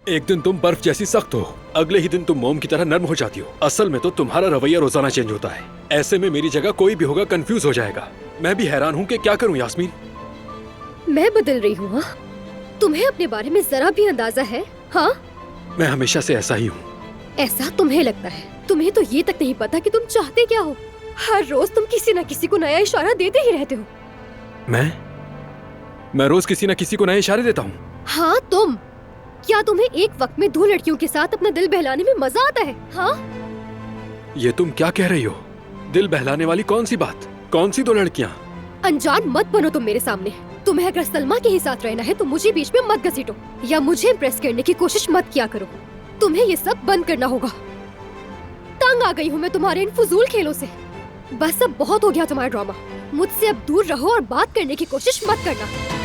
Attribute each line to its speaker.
Speaker 1: एक दिन तुम बर्फ जैसी सख्त हो, अगले ही दिन तुम मोम की तरह नर्म हो जाती हो। असल में तो तुम्हारा रवैया रोजाना चेंज होता है। ऐसे में मेरी जगह कोई भी होगा कंफ्यूज हो जाएगा। मैं भी हैरान हूँ कि क्या करूँ यास्मीन।
Speaker 2: मैं बदल रही हूँ? तुम्हें अपने बारे में जरा भी अंदाजा है? हाँ,
Speaker 1: मैं हमेशा से ऐसा ही हूँ।
Speaker 2: ऐसा तुम्हें लगता है? तुम्हें तो ये तक नहीं पता कि तुम चाहते क्या हो। हर रोज तुम किसी न किसी को नया इशारा देते ही रहते हो।
Speaker 1: मैं रोज किसी न किसी को नए इशारे देता हूँ।
Speaker 2: हाँ तुम। क्या तुम्हें एक वक्त में 2 लड़कियों के साथ अपना दिल बहलाने में मजा आता है? हाँ,
Speaker 1: ये तुम क्या कह रही हो? दिल बहलाने वाली कौन सी बात? कौन सी 2 लड़कियाँ?
Speaker 2: अनजान मत बनो तुम मेरे सामने। तुम्हें अगर सलमा के ही साथ रहना है तो मुझे बीच में मत घसीटो या मुझे इम्प्रेस करने की कोशिश मत किया करो। तुम्हें ये सब बंद करना होगा। तंग आ गई हूँ मैं तुम्हारे इन फजूल खेलों से। बस अब बहुत हो गया तुम्हारा ड्रामा। मुझसे अब दूर रहो और बात करने की कोशिश मत करना।